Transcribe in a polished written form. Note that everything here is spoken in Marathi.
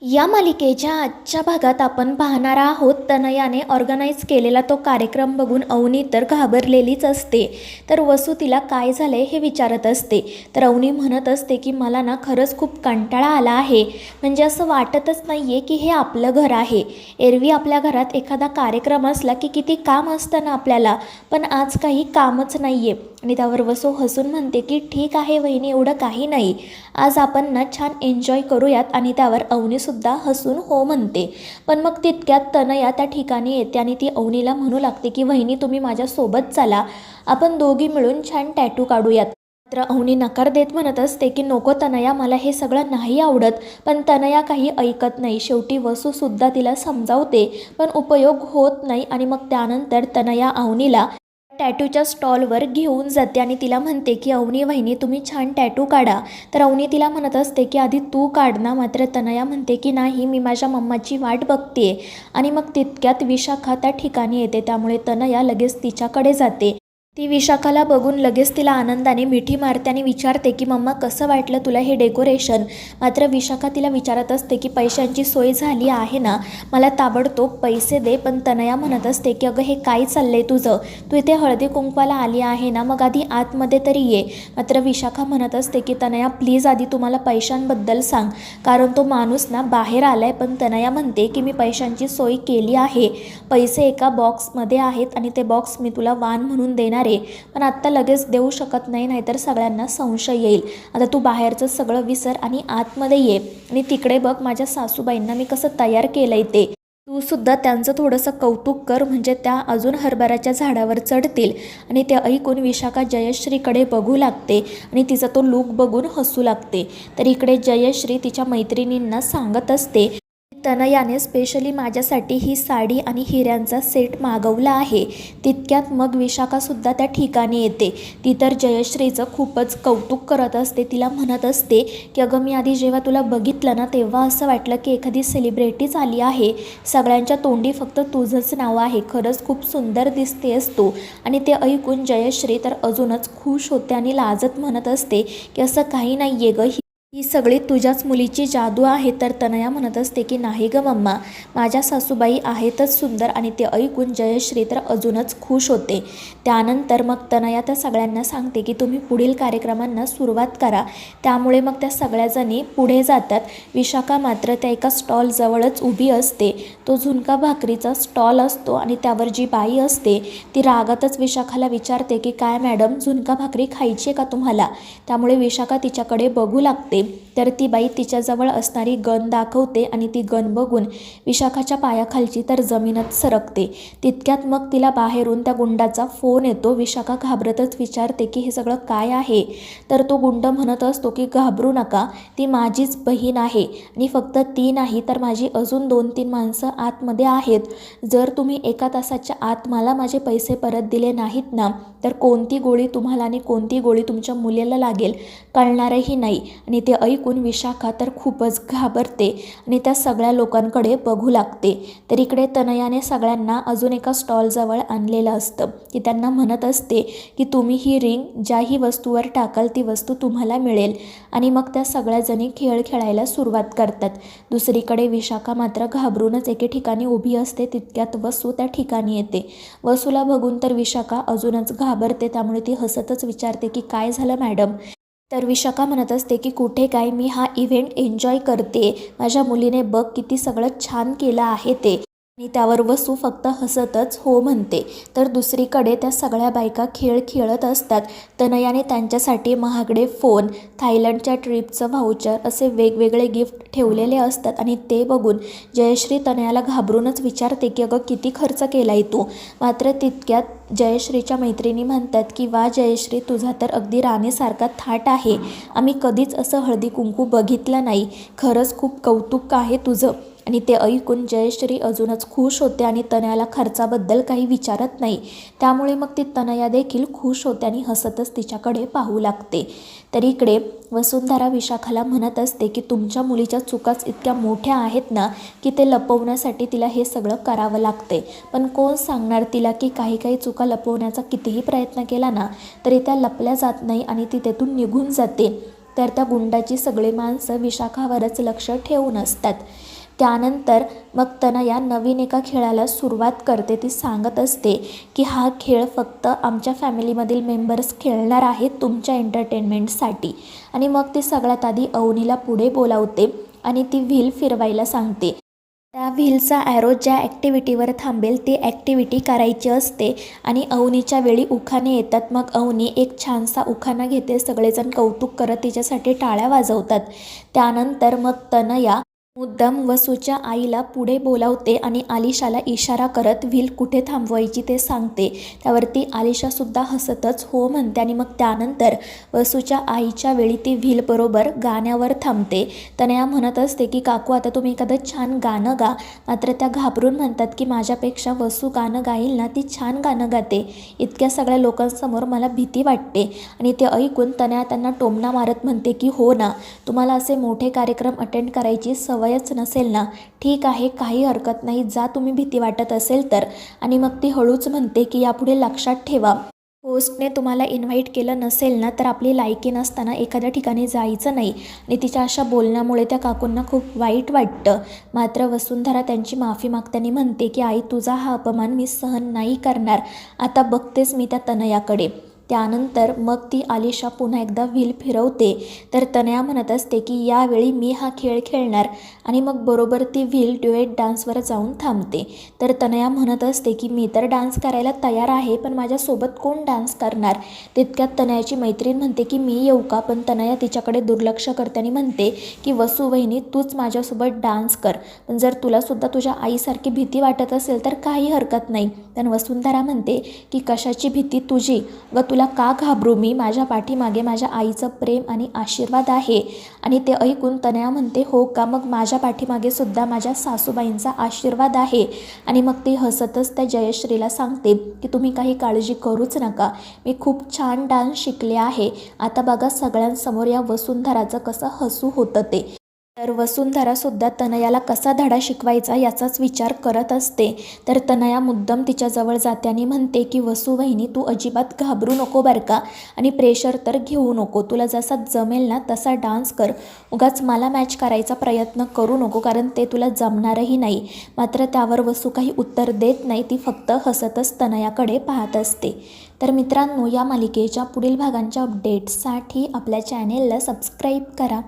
या मालिकेच्या आजच्या भागात आपण पाहणार आहोत तनयाने ऑर्गनाईज केलेला तो कार्यक्रम बघून अवनी तर घाबरलेलीच असते. तर वसू तिला काय झालंय हे विचारत असते. तर अवनी म्हणत असते की मला ना खरंच खूप कंटाळा आला आहे. म्हणजे असं वाटतच नाही आहे की हे आपलं घर आहे. एरवी आपल्या घरात एखादा कार्यक्रम असला की किती काम असतं ना आपल्याला, पण आज काही कामच नाही आहे. आणि त्यावर वसू हसून म्हणते की ठीक आहे वहिनी, एवढं काही नाही, आज आपण ना छान एन्जॉय करूयात. आणि त्यावर अवनीसुद्धा हसून हो म्हणते. पण मग तितक्यात तनया त्या ठिकाणी येते आणि ती अवनीला म्हणू लागते की वहिनी तुम्ही माझ्यासोबत चला, आपण दोघी मिळून छान टॅटू काढूयात. मात्र अवनी नकार देत म्हणत असते की नको तनया, मला हे सगळं नाही आवडत. पण तनया काही ऐकत नाही. शेवटी वसूसुद्धा तिला समजावते पण उपयोग होत नाही. आणि मग त्यानंतर तनया अवनीला टॅटूच्या स्टॉलवर घेऊन जाते आणि तिला म्हणते की अवनी वहिनी तुम्ही छान टॅटू काढा. तर अवनी तिला म्हणत असते की आधी तू काढ ना. मात्र तनया म्हणते की नाही, मी माझ्या मम्माची वाट बघते. आणि मग तितक्यात विशाखा त्या ठिकाणी येते. त्यामुळे तनया लगेच तिच्याकडे जाते. ती विशाखाला बघून लगेच तिला आनंदाने मिठी मारते आणि विचारते की मम्मा कसं वाटलं तुला हे डेकोरेशन. मात्र विशाखा तिला विचारत असते की पैशांची सोय झाली आहे ना, मला ताबडतोब पैसे दे. पण तनया म्हणत असते की अगं हे काय चाललंय तुझं, तू इथे हळदी कुंकवाला आली आहे ना, मग आधी आतमध्ये तरी ये. मात्र विशाखा म्हणत असते की तनया प्लीज आधी तुम्हाला पैशांबद्दल सांग, कारण तो माणूस ना बाहेर आलाय. पण तनया म्हणते की मी पैशांची सोय केली आहे, पैसे एका बॉक्समध्ये आहेत आणि ते बॉक्स मी तुला वाण म्हणून देणार, पण आत्ता लगेच देऊ शकत नाही, नाहीतर सगळ्यांना संशय येईल. आता तू बाहेरचं सगळं विसर आणि आतमध्ये ये. आणि तिकडे बघ माझ्या सासूबाईंना मी कसं तयार केलंय ते, तू सुद्धा त्यांचं थोडंसं कौतुक कर, म्हणजे त्या अजून हरभऱ्याच्या झाडावर चढतील. आणि ते ऐकून विशाखा जयश्रीकडे बघू लागते आणि तिचा तो लूक बघून हसू लागते. तर इकडे जयश्री तिच्या मैत्रिणींना सांगत असते तनयाने स्पेशली माझ्यासाठी ही साडी आणि हिऱ्यांचा सेट मागवला आहे. तितक्यात मग विशाखासुद्धा त्या ठिकाणी येते. ती तर जयश्रीचं खूपच कौतुक करत असते. तिला म्हणत असते की अगं मी आधी जेव्हा तुला बघितलं ना, तेव्हा असं वाटलं की एखादी सेलिब्रिटीच आली आहे. सगळ्यांच्या तोंडी फक्त तुझंच नाव आहे, खरंच खूप सुंदर दिसतेस तू. आणि ते ऐकून जयश्री तर अजूनच खुश होते आणि लाजत म्हणत असते की असं काही नाही आहे गं, ही सगळी तुझ्याच मुलीची जादू आहे. तर तनया म्हणत असते की नाही ग मम्मा, माझ्या सासूबाई आहेतच सुंदर. आणि ते ऐकून जयश्री तर अजूनच खुश होते. त्यानंतर मग तनया त्या सगळ्यांना सांगते की तुम्ही पुढील कार्यक्रमांना सुरुवात करा. त्यामुळे मग त्या सगळ्याजणी पुढे जातात. विशाखा मात्र त्या एका स्टॉलजवळच उभी असते. तो झुणका भाकरीचा स्टॉल असतो आणि त्यावर जी बाई असते ती रागातच विशाखाला विचारते की काय मॅडम, झुणका भाकरी खायची आहे का तुम्हाला. त्यामुळे विशाखा तिच्याकडे बघू लागते. तर ती बाई तिच्याजवळ असणारी गन दाखवते आणि ती गन बघून विशाखाच्या पायाखालची तर जमीनच सरकते. तितक्यात मग तिला बाहेरून त्या गुंडाचा फोन येतो. विशाखा घाबरतच विचारते की हे सगळं काय आहे. तर तो गुंड म्हणत असतो की घाबरू नका, ती माझीच बहीण आहे. आणि फक्त ती नाही तर माझी अजून 2-3 माणसं आतमध्ये आहेत. जर तुम्ही 1 तासाच्या आत मला माझे पैसे परत दिले नाहीत ना, तर कोणती गोळी तुम्हाला आणि कोणती गोळी तुमच्या मुलीला लागेल कळणारही नाही. आणि ते ऐकून विशाखा तर खूपच घाबरते आणि त्या सगळ्या लोकांकडे बघू लागते. तर इकडे तनयाने सगळ्यांना अजून एका स्टॉलजवळ आणलेलं असतं. की त्यांना म्हणत असते की तुम्ही ही रिंग ज्याही वस्तूवर टाकाल ती वस्तू तुम्हाला मिळेल. आणि मग त्या सगळ्याजणी खेळ खेळायला सुरुवात करतात. दुसरीकडे विशाखा मात्र घाबरूनच एके ठिकाणी उभी असते. तितक्यात वसू त्या ठिकाणी येते. वसूला बघून तर विशाखा अजूनच घाबरते. त्यामुळे ती हसतच विचारते की काय झालं मॅडम. तर विशाखा म्हणत असते की कुठे काय, मी हा इव्हेंट एन्जॉय करते, माझ्या मुलीने बघ किती सगळं छान केलं आहे ते. आणि त्यावर वसू फक्त हसतच हो म्हणते. तर दुसरीकडे त्या सगळ्या बायका खेळ खेळत असतात. तनयाने त्यांच्यासाठी महागडे फोन, थायलंडच्या ट्रिपचं व्हाउचर असे वेगवेगळे गिफ्ट ठेवलेले असतात. आणि ते बघून जयश्री तनयाला घाबरूनच विचारते की अगं किती खर्च केलाय तू. मात्र तितक्यात जयश्रीच्या मैत्रिणी म्हणतात की वा जयश्री, तुझा तर अगदी राणीसारखा थाट आहे, आम्ही कधीच असं हळदी कुंकू बघितलं नाही, खरंच खूप कौतुक आहे तुझं. आणि ते ऐकून जयश्री अजूनच खुश होते आणि तनयाला खर्चाबद्दल काही विचारत नाही. त्यामुळे मग ती तनया देखील खुश होते आणि हसतच तिच्याकडे पाहू लागते. तर इकडे वसुंधरा विशाखाला म्हणत असते की तुमच्या मुलीच्या चुकाच इतक्या मोठ्या आहेत ना, की ते लपवण्यासाठी तिला हे सगळं करावं लागते. पण कोण सांगणार तिला की काही काही चुका लपवण्याचा कितीही प्रयत्न केला ना तरी त्या लपल्या जात नाही आणि ती तेथून निघून जाते. तर त्या गुंडाची सगळी माणसं विशाखावरच लक्ष ठेवून असतात. त्यानंतर मग तनया नवीन एका खेळाला सुरुवात करते. ती सांगत असते की हा खेळ फक्त आमच्या फॅमिलीमधील मेंबर्स खेळणार आहेत तुमच्या एंटरटेनमेंटसाठी. आणि मग ती सगळ्यात आधी अवनीला पुढे बोलावते आणि ती व्हील फिरवायला सांगते. त्या व्हीलचा ॲरो ज्या ॲक्टिव्हिटीवर थांबेल ती ॲक्टिव्हिटी करायची असते. आणि अवनीच्या वेळी उखाणे येतात. मग अवनी एक छानसा उखाणा घेते. सगळेजण कौतुक करत तिच्यासाठी टाळ्या वाजवतात. त्यानंतर मग तनया मुद्दाम वसूच्या आईला पुढे बोलावते आणि आलिशाला इशारा करत व्हील कुठे थांबवायची ते सांगते. त्यावरती आलिशासुद्धा हसतच हो म्हणते. आणि मग त्यानंतर वसूच्या आईच्या वेळी ती व्हील बरोबर गाण्यावर थांबते. तनया म्हणत असते की काकू आता तुम्ही एखादं छान गाणं गा. मात्र त्या घाबरून म्हणतात की माझ्यापेक्षा वसू गाणं गाईल ना, ती छान गाणं गाते. इतक्या सगळ्या लोकांसमोर मला भीती वाटते. आणि ते ऐकून तनया त्यांना टोमणा मारत म्हणते की हो ना, तुम्हाला असे मोठे कार्यक्रम अटेंड करायची सवयच नसेल ना. ठीक आहे, काही हरकत नाही, जा तुम्ही भीती वाटत असेल तर. आणि मग ती हळूच म्हणते की यापुढे लक्षात ठेवा, होस्टने तुम्हाला इन्व्हाइट केलं नसेल ना तर आपली लायकी नसताना एखाद्या ठिकाणी जायचं नाही. आणि तिच्या अशा बोलण्यामुळे त्या काकूंना खूप वाईट वाटतं. मात्र वसुंधरा त्यांची माफी मागताना म्हणते की आई तुझा हा अपमान मी सहन नाही करणार. आता बघतेच मी त्या तनयाकडे. त्यानंतर मग ती आलिशा पुन्हा एकदा व्हील फिरवते. तर तनया म्हणत असते की यावेळी मी हा खेळ खेळणार. आणि मग बरोबर ती व्हील ड्युएट डान्सवर जाऊन थांबते. तर तनया म्हणत असते की मी तर डान्स करायला तयार आहे, पण माझ्यासोबत कोण डान्स करणार. तितक्यात तनयाची मैत्रीण म्हणते की मी येऊ का. पण तनया तिच्याकडे दुर्लक्ष करते आणि म्हणते की वसू वहिनी तूच माझ्यासोबत डान्स कर. पण जर तुलासुद्धा तुझ्या आईसारखी भीती वाटत असेल तर काही हरकत नाही. पण वसुंधरा म्हणते की कशाची भीती तुझी व तुला का घाबरू मी. माझ्या पाठीमागे माझ्या आईचं प्रेम आणि आशीर्वाद आहे. आणि ते ऐकून तनया म्हणते हो का, मग माझ्या पाठीमागे सुद्धा माझ्या सासूबाईंचा आशीर्वाद आहे. आणि मग ती हसतच त्या जयश्रीला सांगते की तुम्ही काही काळजी करूच नका, मी खूप छान डान्स शिकले आहे. आता बघा सगळ्यांसमोर या वसुंधराचं कसं हसू होतं ते. तर वसुंधरासुद्धा तनयाला कसा धडा शिकवायचा याचाच विचार करत असते. तर तनया मुद्दाम तिच्याजवळ जाते आणि म्हणते की वसू वहिनी तू अजिबात घाबरू नको बरं का. आणि प्रेशर तर घेऊ नको. तुला जसा जमेल ना तसा डान्स कर. उगाच मला मॅच करायचा प्रयत्न करू नको, कारण ते तुला जमणारही नाही. मात्र त्यावर वसू काही उत्तर देत नाही. ती फक्त हसतच तनयाकडे पाहत असते. तर मित्रांनो, या मालिकेच्या पुढील भागांच्या अपडेट्ससाठी आपल्या चॅनेलला सबस्क्राईब करा.